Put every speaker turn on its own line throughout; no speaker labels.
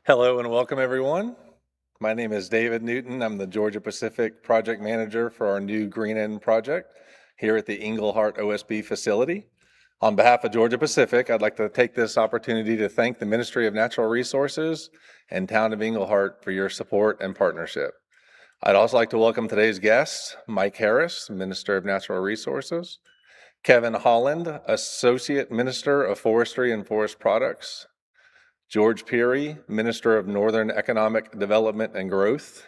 Hello and welcome everyone. My name is David Newton. I'm the Georgia Pacific Project Manager for our new Green End project here at the Englehart OSB facility. On behalf of Georgia Pacific, I'd like to take this opportunity to thank the Ministry of Natural Resources and Town of Englehart for your support and partnership. I'd also like to welcome today's guests, Mike Harris, Minister of Natural Resources, Kevin Holland, Associate Minister of Forestry and Forest Products, George Pirie, Minister of Northern Economic Development and Growth,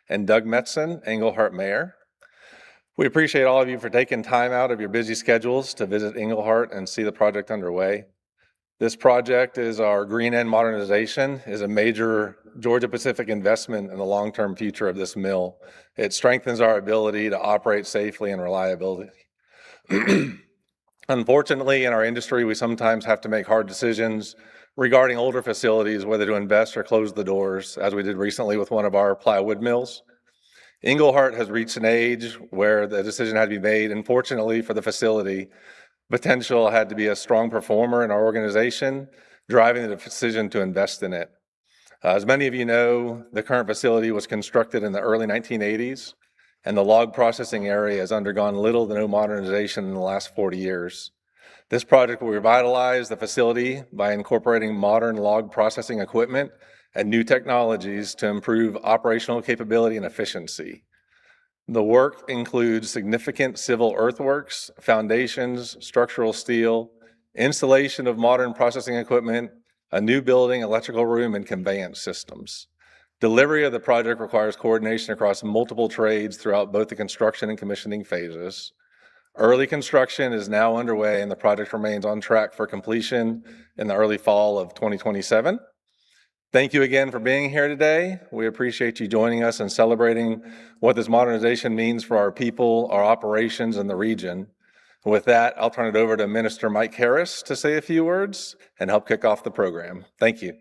and Doug Metzen, Englehart Mayor. We appreciate all of you for taking time out of your busy schedules to visit Englehart and see the project underway. This project is our Green End modernization, is a major Georgia Pacific investment in the long-term future of this mill. It strengthens our ability to operate safely and reliability. Unfortunately, in our industry, we sometimes have to make hard decisions regarding older facilities, whether to invest or close the doors, as we did recently with one of our plywood mills. Englehart has reached an age where the decision had to be made, and fortunately for the facility, potential had to be a strong performer in our organization, driving the decision to invest in it. As many of you know, the current facility was constructed in the early 1980s, and the log processing area has undergone little to no modernization in the last 40 years. This project will revitalize the facility by incorporating modern log processing equipment and new technologies to improve operational capability and efficiency. The work includes significant civil earthworks, foundations, structural steel, installation of modern processing equipment, a new building, electrical room, and conveyance systems. Delivery of the project requires coordination across multiple trades throughout both the construction and commissioning phases. Early construction is now underway and the project remains on track for completion in the early fall of 2027. Thank you again for being here today. We appreciate you joining us and celebrating what this modernization means for our people, our operations, and the region. With that, I'll turn it over to Minister Mike Harris to say a few words and help kick off the program. Thank you.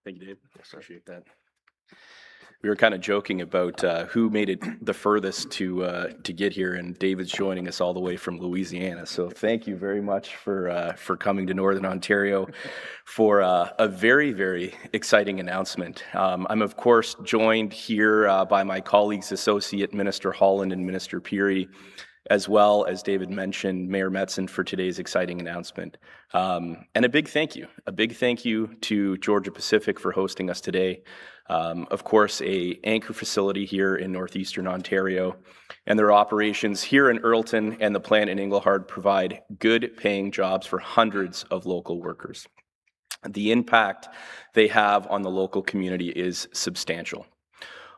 Thank you, Dave. Appreciate that. We were kind of joking about who made it the furthest to get here, and David's joining us all the way from Louisiana. So thank you very much for coming to Northern Ontario for a very, very exciting announcement. I'm of course joined here by my colleagues, Associate Minister Holland and Minister Pirie, as well as David mentioned, Mayor Metzen, for today's exciting announcement. And a big thank you to Georgia Pacific for hosting us today. Of course, a anchor facility here in northeastern Ontario, and their operations here in Earlton and the plant in Englehart provide good paying jobs for hundreds of local workers. The impact they have on the local community is substantial.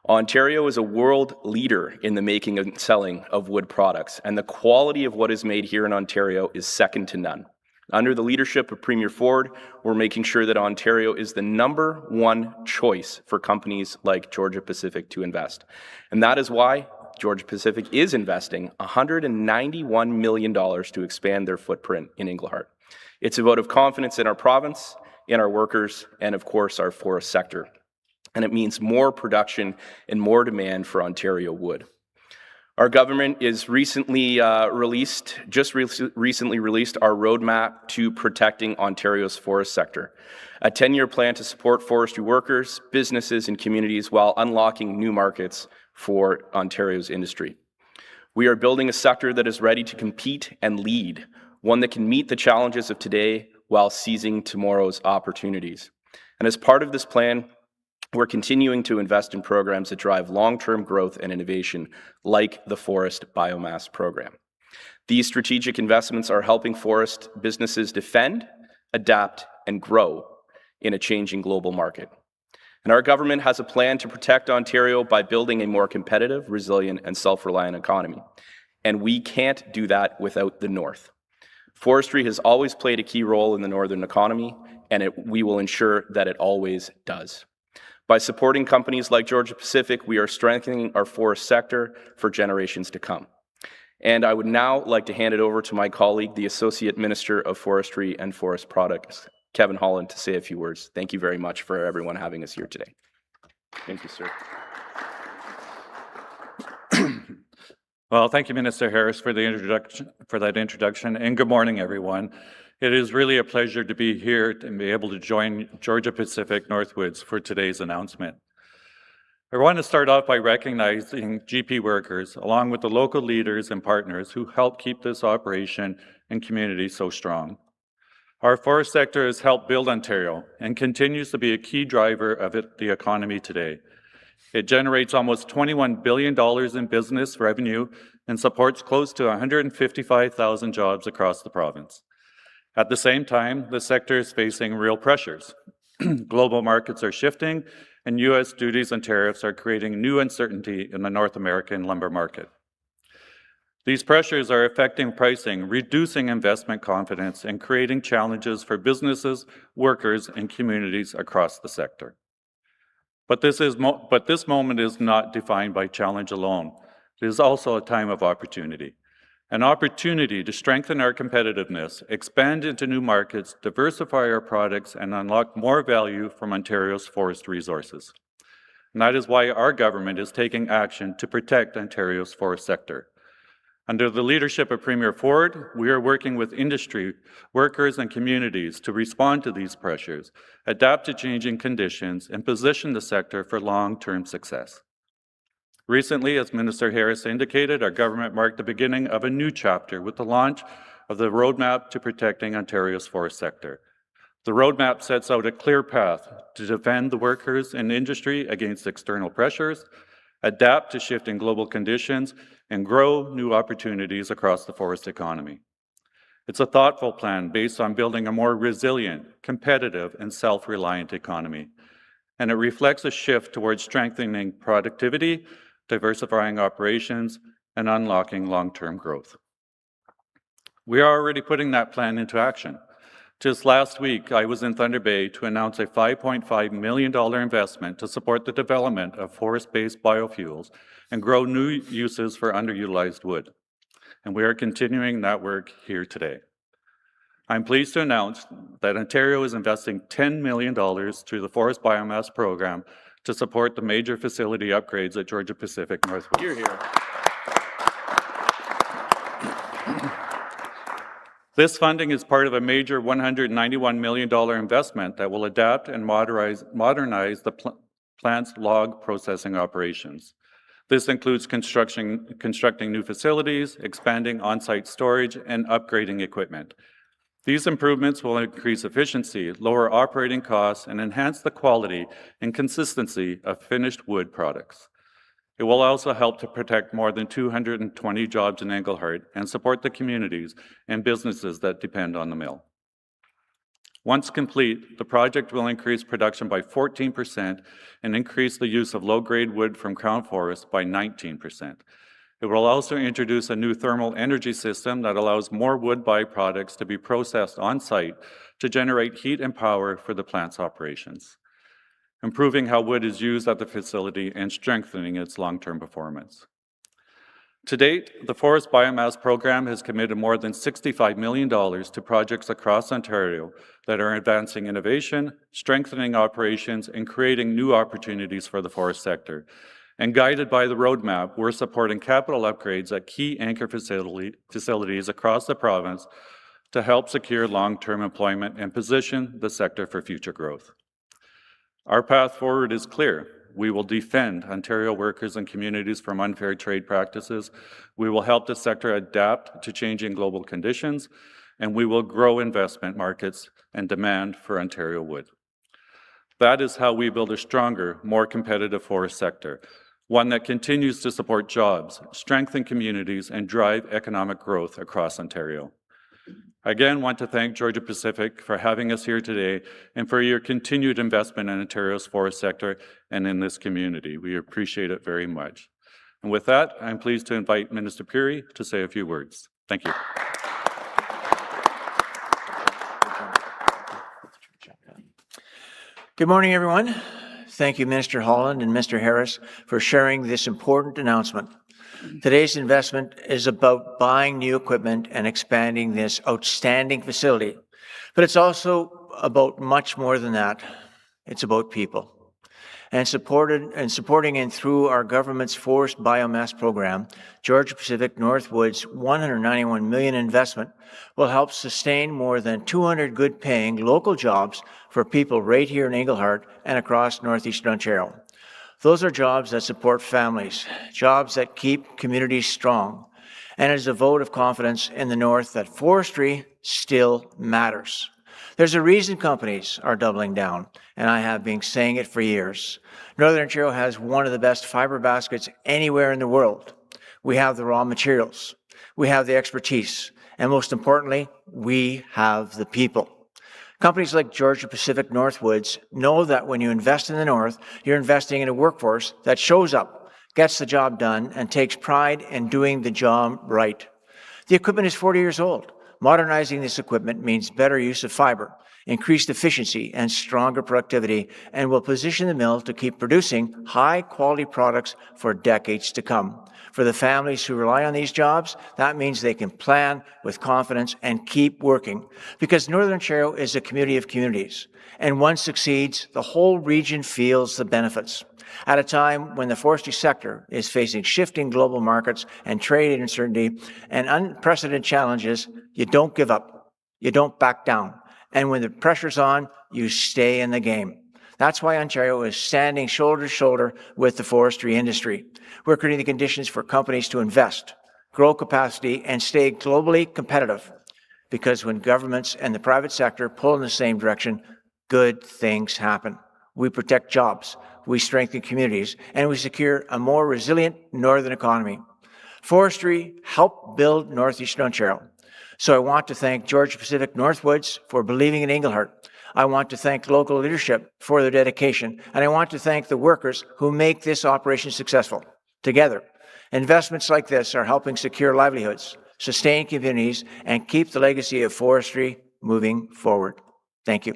Ontario is a world leader in the making and selling of wood products, and the quality of what is made here in Ontario is second to none. Under the leadership of Premier Ford, we're making sure that Ontario is the #1 choice for companies like Georgia Pacific to invest. And that is why Georgia Pacific is investing $191 million to expand their footprint in Englehart. It's a vote of confidence in our province, in our workers, and of course our forest sector. And it means more production and more demand for Ontario wood. Our government is recently released our roadmap to protecting Ontario's forest sector, a 10-year plan to support forestry workers, businesses, and communities while unlocking new markets for Ontario's industry. We are building a sector that is ready to compete and lead, one that can meet the challenges of today while seizing tomorrow's opportunities. And as part of this plan, we're continuing to invest in programs that drive long-term growth and innovation, like the Forest Biomass Program. These strategic investments are helping forest businesses defend, adapt, and grow in a changing global market. And our government has a plan to protect Ontario by building a more competitive, resilient, and self-reliant economy. And we can't do that without the North. Forestry has always played a key role in the Northern economy, and we will ensure that it always does. By supporting companies like Georgia Pacific, we are strengthening our forest sector for generations to come. And I would now like to hand it over to my colleague, the Associate Minister of Forestry and Forest Products, Kevin Holland, to say a few words. Thank you very much for everyone having us here today. Thank you, sir.
Well, thank you, Minister Harris, for that introduction, and good morning, everyone. It is really a pleasure to be here and be able to join Georgia Pacific Northwoods for today's announcement. I want to start off by recognizing GP workers, along with the local leaders and partners who help keep this operation and community so strong. Our forest sector has helped build Ontario and continues to be a key driver of the economy today. It generates almost $21 billion in business revenue and supports close to 155,000 jobs across the province. At the same time, the sector is facing real pressures. Global markets are shifting, and U.S. duties and tariffs are creating new uncertainty in the North American lumber market. These pressures are affecting pricing, reducing investment confidence, and creating challenges for businesses, workers, and communities across the sector. But this moment is not defined by challenge alone. It is also a time of opportunity. An opportunity to strengthen our competitiveness, expand into new markets, diversify our products, and unlock more value from Ontario's forest resources. And that is why our government is taking action to protect Ontario's forest sector. Under the leadership of Premier Ford, we are working with industry, workers, and communities to respond to these pressures, adapt to changing conditions, and position the sector for long-term success. Recently, as Minister Harris indicated, our government marked the beginning of a new chapter with the launch of the Roadmap to Protecting Ontario's Forest Sector. The roadmap sets out a clear path to defend the workers and industry against external pressures, adapt to shifting global conditions, and grow new opportunities across the forest economy. It's a thoughtful plan based on building a more resilient, competitive, and self-reliant economy. And it reflects a shift towards strengthening productivity, diversifying operations, and unlocking long-term growth. We are already putting that plan into action. Just last week, I was in Thunder Bay to announce a $5.5 million investment to support the development of forest-based biofuels and grow new uses for underutilized wood. And we are continuing that work here today. I'm pleased to announce that Ontario is investing $10 million through the Forest Biomass Program to support the major facility upgrades at Georgia Pacific Northwoods.
You're here.
This funding is part of a major $191 million investment that will adapt and modernize the plant's log processing operations. This includes constructing new facilities, expanding on-site storage, and upgrading equipment. These improvements will increase efficiency, lower operating costs, and enhance the quality and consistency of finished wood products. It will also help to protect more than 220 jobs in Englehart and support the communities and businesses that depend on the mill. Once complete, the project will increase production by 14% and increase the use of low-grade wood from Crown Forest by 19%. It will also introduce a new thermal energy system that allows more wood byproducts to be processed on-site to generate heat and power for the plant's operations, improving how wood is used at the facility and strengthening its long-term performance. To date, the Forest Biomass Program has committed more than $65 million to projects across Ontario that are advancing innovation, strengthening operations, and creating new opportunities for the forest sector. And guided by the roadmap, we're supporting capital upgrades at key anchor facilities across the province to help secure long-term employment and position the sector for future growth. Our path forward is clear. We will defend Ontario workers and communities from unfair trade practices. We will help the sector adapt to changing global conditions, and we will grow investment markets and demand for Ontario wood. That is how we build a stronger, more competitive forest sector, one that continues to support jobs, strengthen communities, and drive economic growth across Ontario. I again want to thank Georgia Pacific for having us here today and for your continued investment in Ontario's forest sector and in this community. We appreciate it very much. And with that, I'm pleased to invite Minister Pirie to say a few words. Thank you.
Good morning, everyone. Thank you, Minister Holland and Mr. Harris, for sharing this important announcement. Today's investment is about buying new equipment and expanding this outstanding facility, but it's also about much more than that. It's about people. and supporting and through our government's forest biomass program, Georgia Pacific Northwood's $191 million investment will help sustain more than 200 good-paying local jobs for people right here in Englehart and across northeastern Ontario. Those are jobs that support families, jobs that keep communities strong, and it is a vote of confidence in the North that forestry still matters. There's a reason companies are doubling down, and I have been saying it for years. Northern Ontario has one of the best fiber baskets anywhere in the world. We have the raw materials, we have the expertise, and most importantly, we have the people. Companies like Georgia Pacific Northwoods know that when you invest in the North, you're investing in a workforce that shows up, gets the job done, and takes pride in doing the job right. The equipment is 40 years old. Modernizing this equipment means better use of fiber, increased efficiency, and stronger productivity, and will position the mill to keep producing high-quality products for decades to come. For the families who rely on these jobs, that means they can plan with confidence and keep working, because Northern Ontario is a community of communities, and one succeeds, the whole region feels the benefits. At a time when the forestry sector is facing shifting global markets and trade uncertainty and unprecedented challenges, you don't give up, you don't back down, and when the pressure's on, you stay in the game. That's why Ontario is standing shoulder to shoulder with the forestry industry. We're creating the conditions for companies to invest, grow capacity, and stay globally competitive, because when governments and the private sector pull in the same direction, good things happen. We protect jobs, we strengthen communities, and we secure a more resilient northern economy. Forestry helped build northeastern Ontario. So I want to thank Georgia Pacific Northwoods for believing in Englehart. I want to thank local leadership for their dedication, and I want to thank the workers who make this operation successful. Together, investments like this are helping secure livelihoods, sustain communities, and keep the legacy of forestry moving forward. Thank you.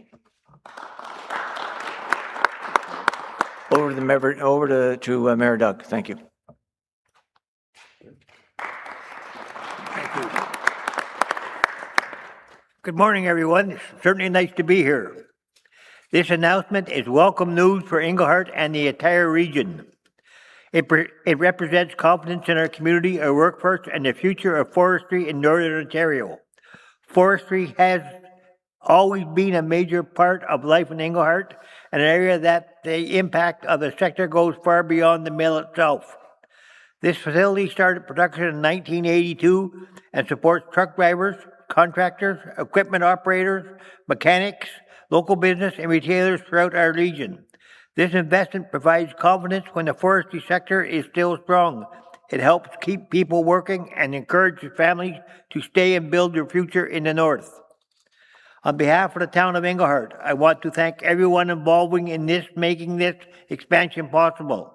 Over to Mayor Doug. Thank you.
Thank you. Good morning, everyone. It's certainly nice to be here. This announcement is welcome news for Englehart and the entire region. It represents confidence in our community, our workforce, and the future of forestry in Northern Ontario. Forestry has always been a major part of life in Englehart, an area that the impact of the sector goes far beyond the mill itself. This facility started production in 1982 and supports truck drivers, contractors, equipment operators, mechanics, local business, and retailers throughout our region. This investment provides confidence when the forestry sector is still strong. It helps keep people working and encourages families to stay and build their future in the North. On behalf of the town of Englehart, I want to thank everyone involved in making this expansion possible.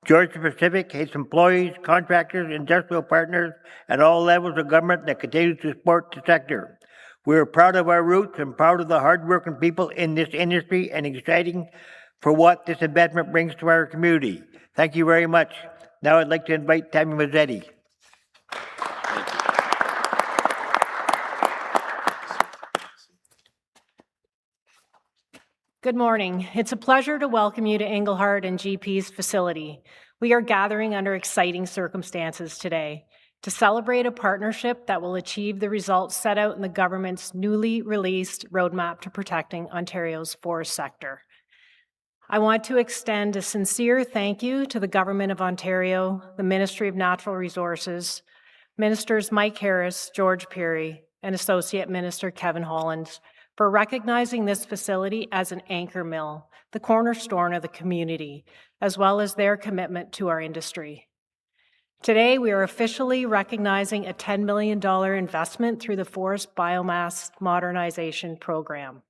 Georgia Pacific, its employees, contractors, industrial partners, and all levels of government that continue to support the sector. We are proud of our roots and proud of the hardworking people in this industry and exciting for what this investment brings to our community. Thank you very much. Now I'd like to invite Tammy Mazzetti.
Good morning. It's a pleasure to welcome you to Englehart and GP's facility. We are gathering under exciting circumstances today to celebrate a partnership that will achieve the results set out in the government's newly released Roadmap to Protecting Ontario's Forest Sector. I want to extend a sincere thank you to the Government of Ontario, the Ministry of Natural Resources, Ministers Mike Harris, George Pirie, and Associate Minister Kevin Holland for recognizing this facility as an anchor mill, the cornerstone of the community, as well as their commitment to our industry. Today, we are officially recognizing a $10 million investment through the Forest Biomass Modernization Program.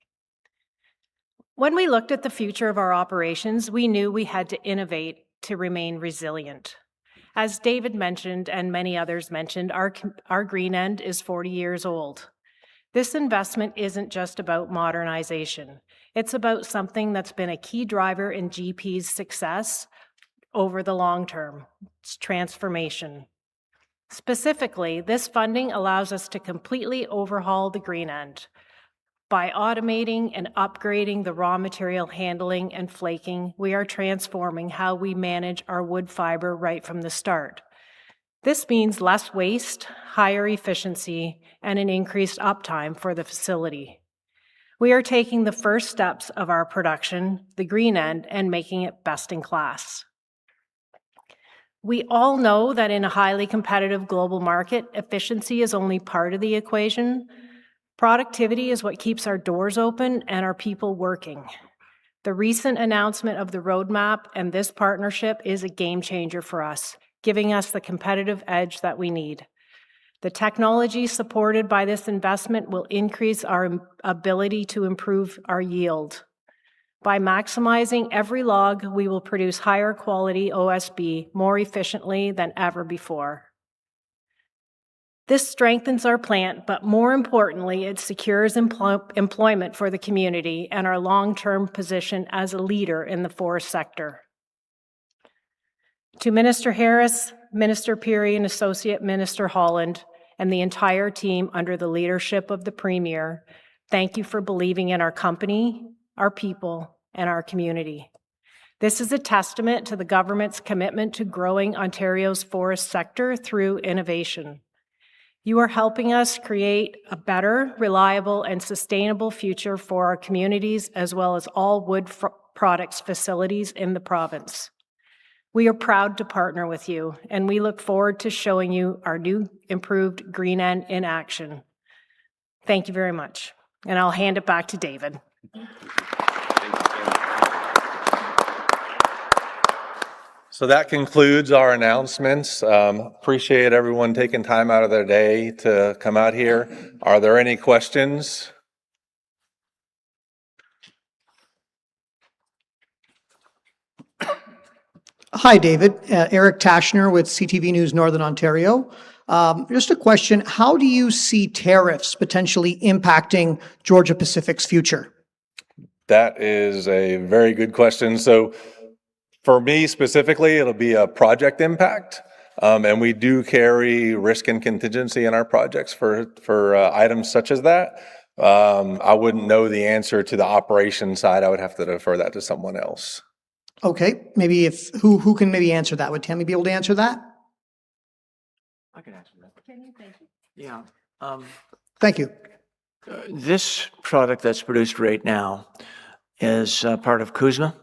When we looked at the future of our operations, we knew we had to innovate to remain resilient. As David mentioned and many others mentioned, our green end is 40 years old. This investment isn't just about modernization. It's about something that's been a key driver in GP's success over the long term. It's transformation. Specifically, this funding allows us to completely overhaul the green end. By automating and upgrading the raw material handling and flaking, we are transforming how we manage our wood fiber right from the start. This means less waste, higher efficiency, and an increased uptime for the facility. We are taking the first steps of our production, the green end, and making it best in class. We all know that in a highly competitive global market, efficiency is only part of the equation. Productivity is what keeps our doors open and our people working. The recent announcement of the roadmap and this partnership is a game changer for us, giving us the competitive edge that we need. The technology supported by this investment will increase our ability to improve our yield. By maximizing every log, we will produce higher quality OSB more efficiently than ever before. This strengthens our plant, but more importantly, it secures employment for the community and our long-term position as a leader in the forest sector. To Minister Harris, Minister Pirie, and Associate Minister Holland, and the entire team under the leadership of the Premier, thank you for believing in our company, our people, and our community. This is a testament to the government's commitment to growing Ontario's forest sector through innovation. You are helping us create a better, reliable, and sustainable future for our communities as well as all wood products facilities in the province. We are proud to partner with you, and we look forward to showing you our new improved green end in action. Thank you very much, and I'll hand it back to David.
So that concludes our announcements. Appreciate everyone taking time out of their day to come out here. Are there any questions?
Hi, David. Eric Tashner with CTV News Northern Ontario. Just a question. How do you see tariffs potentially impacting Georgia Pacific's future?
That is a very good question. So for me specifically, it'll be a project impact. And we do carry risk and contingency in our projects for items such as that. I wouldn't know the answer to the operation side. I would have to defer that to someone else.
Okay, maybe who can maybe answer that? Would Tammy be able to answer that?
I can answer that. Can you? Thank you. Yeah.
Thank you.
This product that's produced right now is part of CUSMA,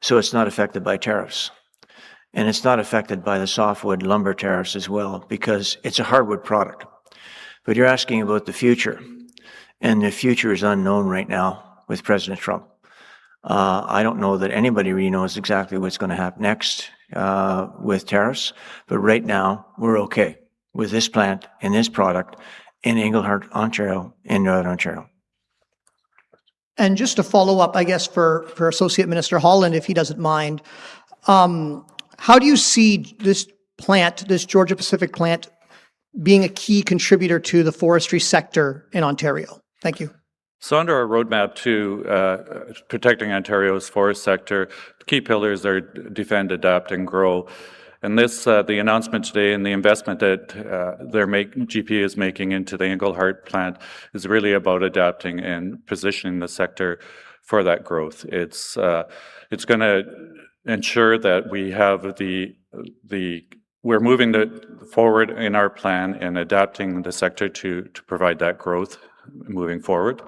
so it's not affected by tariffs. And it's not affected by the softwood lumber tariffs as well, because it's a hardwood product. But you're asking about the future, and the future is unknown right now with President Trump. I don't know that anybody really knows exactly what's going to happen next with tariffs, but right now we're okay with this plant and this product in Englehart, Ontario, in Northern Ontario.
And just to follow up, I guess, for Associate Minister Holland, if he doesn't mind, how do you see this plant, this Georgia Pacific plant, being a key contributor to the forestry sector in Ontario? Thank you.
So under our roadmap to protecting Ontario's forest sector, key pillars are defend, adapt, and grow. And this, the announcement today and the investment that GP is making into the Englehart plant is really about adapting and positioning the sector for that growth. It's going to ensure that we have we're moving forward in our plan and adapting the sector to provide that growth moving forward.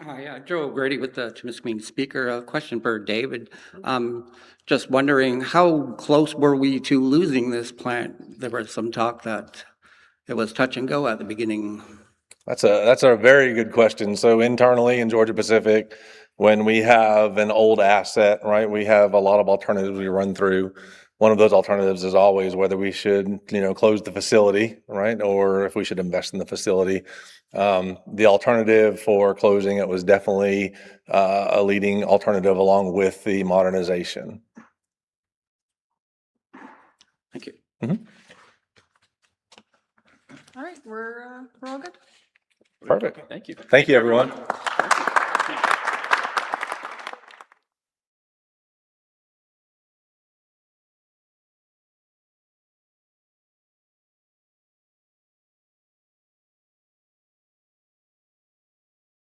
Hi, Joe O'Grady with the Timiskaming Speaker. A question for David. Just wondering, how close were we to losing this plant? There was some talk that it was touch and go at the beginning.
That's a very good question. So internally in Georgia Pacific, when we have an old asset, right, we have a lot of alternatives we run through. One of those alternatives is always whether we should, close the facility, right, or if we should invest in the facility. The alternative for closing it was definitely a leading alternative along with the modernization.
Thank you.
Mm-hmm.
All right, we're all good.
Perfect.
Thank you.
Thank you, everyone.